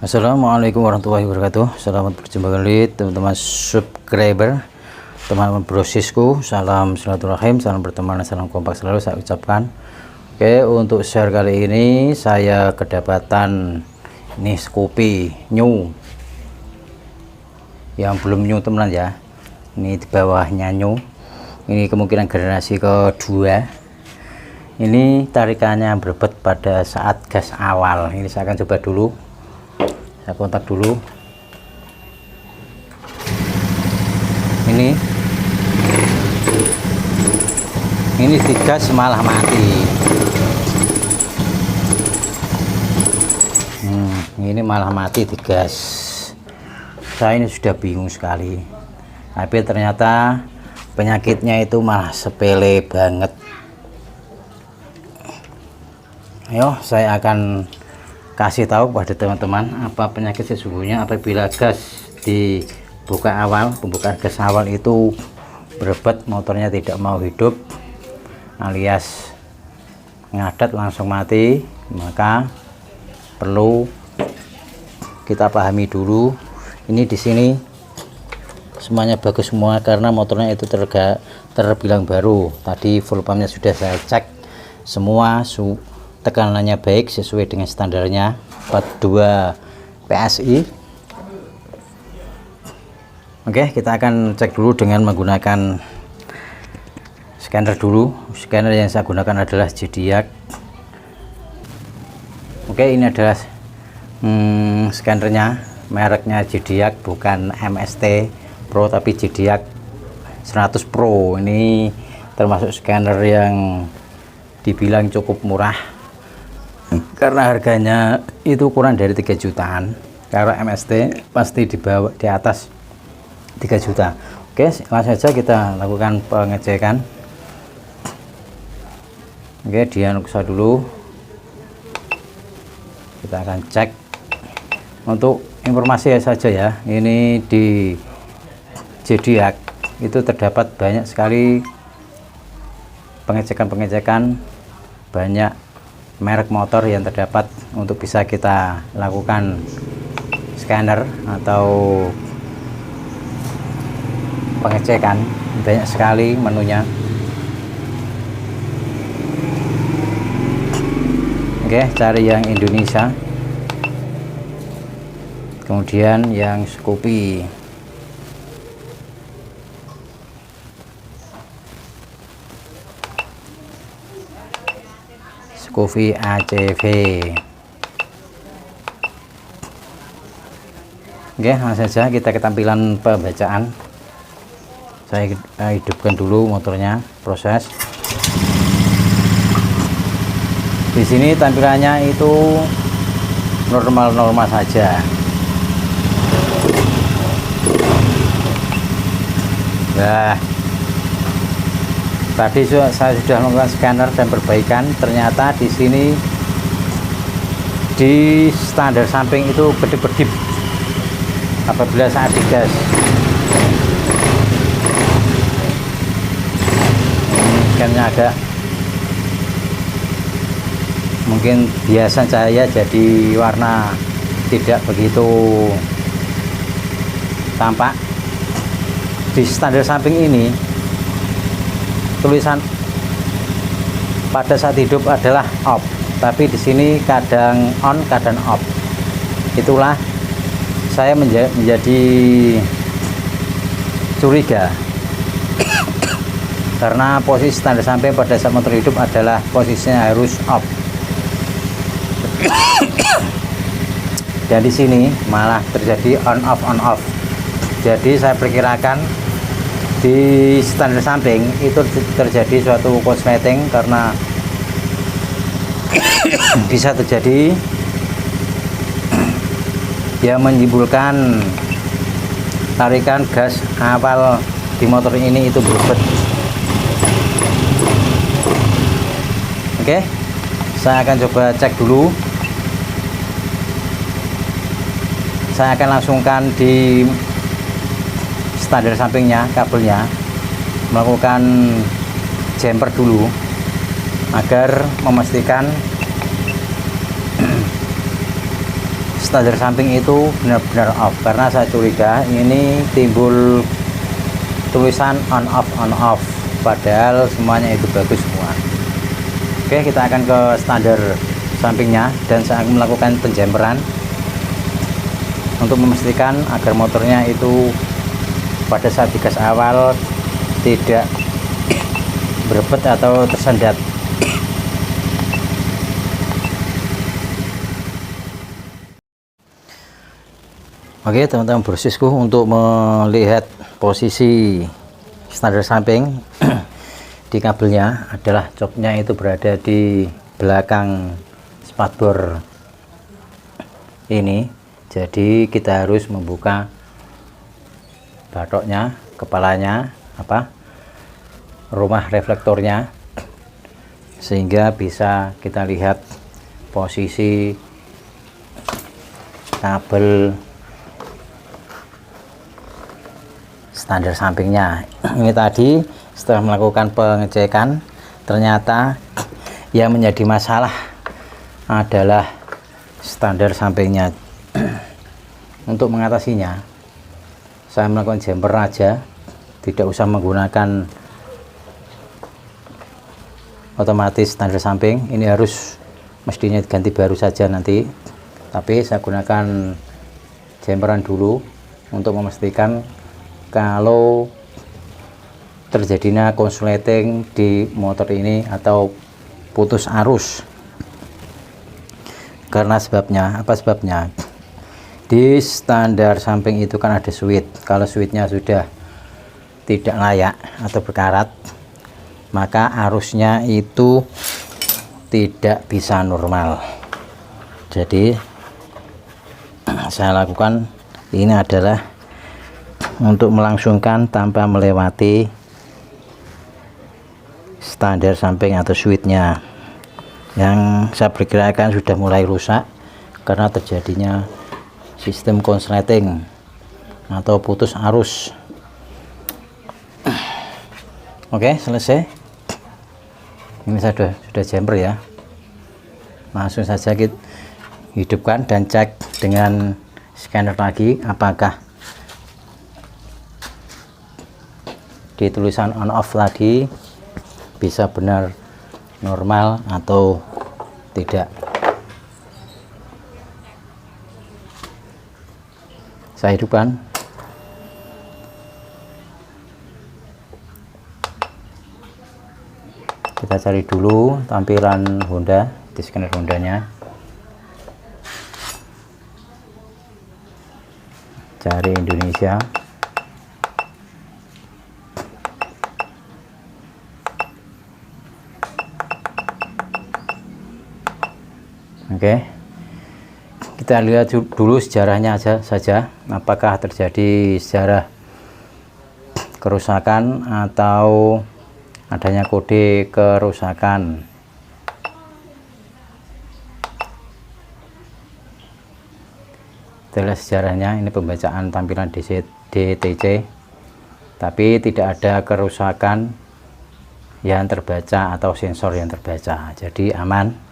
Assalamualaikum warahmatullahi wabarakatuh. Selamat berjumpa kembali teman-teman subscriber, teman-teman brosisku. Salam silaturahim, salam pertemanan, salam kompak selalu saya ucapkan. Oke, untuk share kali ini saya kedapatan nih kopi new yang belum new teman ya. Ini di bawahnya new. Ini kemungkinan generasi kedua. Ini tarikannya berbet pada saat gas awal. Ini saya akan coba dulu. Saya kontak dulu. Ini digas malah mati. Ini malah mati digas. Saya ini sudah bingung sekali. Tapi ternyata penyakitnya itu malah sepele banget. Ayo saya akan kasih tahu kepada teman-teman apa penyakit sesungguhnya apabila gas dibuka awal, pembukaan gas awal itu berebet, motornya tidak mau hidup alias ngadat langsung mati. Maka perlu kita pahami dulu. Ini di sini semuanya bagus semua karena motornya itu terbilang baru. Tadi full pumpnya sudah saya cek, semua tekanannya baik sesuai dengan standarnya 42 PSI. Oke, kita akan cek dulu dengan menggunakan scanner dulu. Scanner yang saya gunakan adalah Zodiac. Oke, ini adalah scannernya, mereknya Zodiac, bukan MST Pro tapi Zodiac 100 Pro. Ini termasuk scanner yang dibilang cukup murah karena harganya itu kurang dari 3 jutaan. Kalau MST pasti di atas 3 juta. Oke, langsung saja kita lakukan pengecekan. Oke, diagnosa dulu. Kita akan cek. Untuk informasi saja ya, ini di Zodiac itu terdapat banyak sekali pengecekan, banyak merek motor yang terdapat untuk bisa kita lakukan scanner atau pengecekan. Banyak sekali menunya. Oke, cari yang Indonesia, kemudian yang Scoopy. Scoopy ACV. Oke, langsung saja kita ke tampilan pembacaan. Saya hidupkan dulu motornya, proses. Di sini tampilannya itu normal-normal saja. Nah, tadi saya sudah melakukan scanner dan perbaikan. Ternyata di sini di standar samping itu kedip-kedip apabila saat digas. Scannya agak mungkin biasa cahaya jadi warna tidak begitu tampak. Di standar samping ini tulisan pada saat hidup adalah off, tapi di sini kadang on kadang off. Itulah saya menjadi curiga karena posisi standar samping pada saat motor hidup adalah posisinya harus off. Dan di sini malah terjadi on off. Jadi saya perkirakan di standar samping itu terjadi suatu korsleting karena bisa terjadi yang menimbulkan tarikan gas awal di motor ini itu berbet. Oke, saya akan coba cek dulu. Saya akan langsungkan di standar sampingnya, kabelnya, melakukan jumper dulu agar memastikan standar samping itu benar-benar off, karena saya curiga ini timbul tulisan on off, padahal semuanya itu bagus semua. Oke, kita akan ke standar sampingnya dan saya akan melakukan penjamperan untuk memastikan agar motornya itu pada saat digas awal tidak berebet atau tersendat. Oke teman-teman bersisku, untuk melihat posisi standar samping di kabelnya adalah coknya itu berada di belakang spakbor ini. Jadi kita harus membuka batoknya, kepalanya, rumah reflektornya, sehingga bisa kita lihat posisi kabel standar sampingnya. Ini tadi setelah melakukan pengecekan, ternyata yang menjadi masalah adalah standar sampingnya. Untuk mengatasinya, saya melakukan jumper aja, tidak usah menggunakan otomatis standar samping. Ini harus mestinya diganti baru saja nanti, tapi saya gunakan jumperan dulu untuk memastikan kalau terjadinya konsleting di motor ini atau putus arus. Karena apa sebabnya? Di standar samping itu kan ada switch. Kalau switchnya sudah tidak layak atau berkarat, maka arusnya itu tidak bisa normal. Jadi saya lakukan ini adalah untuk melangsungkan tanpa melewati standar samping atau switchnya yang saya perkirakan sudah mulai rusak karena terjadinya sistem konsleting atau putus arus. Oke, selesai. Ini saya sudah jumper ya. Langsung saja kita hidupkan dan cek dengan scanner lagi apakah di tulisan on off tadi bisa benar normal atau tidak. Saya hidupkan. Kita cari dulu tampilan Honda di scanner Hondanya. Cari Indonesia. Oke, kita lihat dulu sejarahnya saja, apakah terjadi sejarah kerusakan atau adanya kode kerusakan. Kita lihat sejarahnya. Ini pembacaan tampilan DTC, tapi tidak ada kerusakan yang terbaca atau sensor yang terbaca, jadi aman.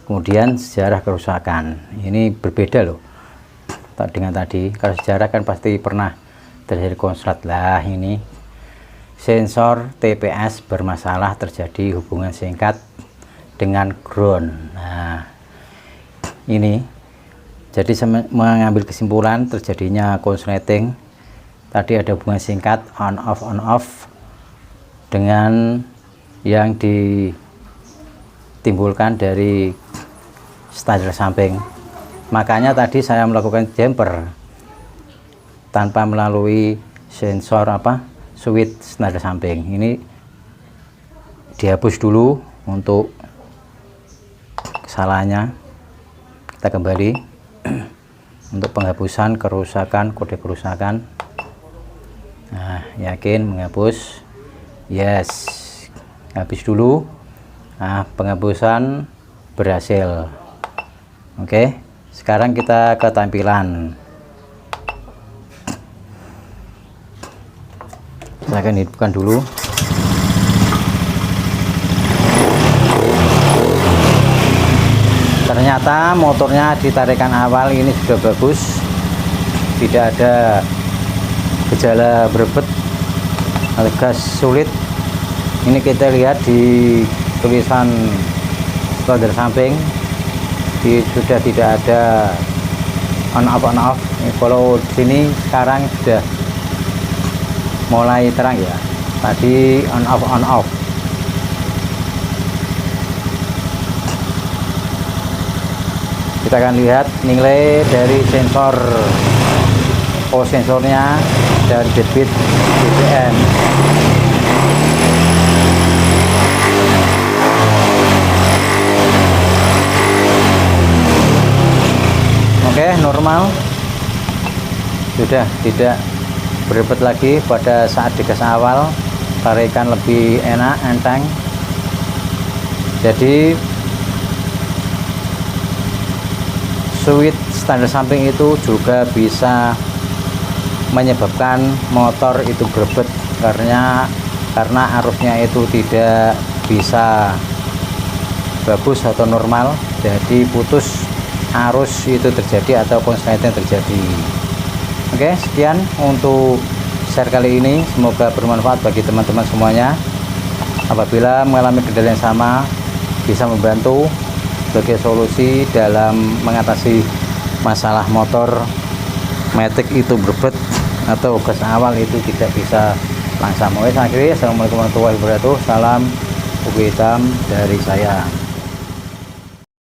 Kemudian sejarah kerusakan ini berbeda loh dengan tadi. Kalau sejarah kan pasti pernah terjadi konslet. Lah ini sensor TPS bermasalah, terjadi hubungan singkat dengan ground. Nah ini jadi saya mengambil kesimpulan terjadinya konsleting tadi ada hubungan singkat on off dengan yang ditimbulkan dari standar samping. Makanya tadi saya melakukan jumper tanpa melalui sensor switch standar samping. Ini dihapus dulu untuk kesalahannya. Kita kembali untuk penghapusan kerusakan, kode kerusakan. Nah, yakin menghapus, yes, habis dulu. Nah, penghapusan berhasil. Oke, sekarang kita ke tampilan. Saya akan hidupkan dulu. Ternyata motornya di tarikan awal ini sudah bagus, tidak ada gejala berebet alias sulit. Ini kita lihat di tulisan roda samping sudah tidak ada on off. Kalau di sini sekarang sudah mulai terang ya, tadi on off. Kita akan lihat nilai dari sensor sensornya dan debit BBM. Oke, normal, sudah tidak berebet lagi. Pada saat digas awal tarikan lebih enak, enteng. Jadi switch standar samping itu juga bisa menyebabkan motor itu berebet karena arusnya itu tidak bisa bagus atau normal, jadi putus arus itu terjadi atau konsleting terjadi. Oke, sekian untuk share kali ini, semoga bermanfaat bagi teman-teman semuanya. Apabila mengalami kendala yang sama, bisa membantu sebagai solusi dalam mengatasi masalah motor Matic itu berebet atau gas awal itu tidak bisa langsam. Oke, saya akhiri. Assalamualaikum warahmatullahi wabarakatuh. Salam ubi hitam dari saya.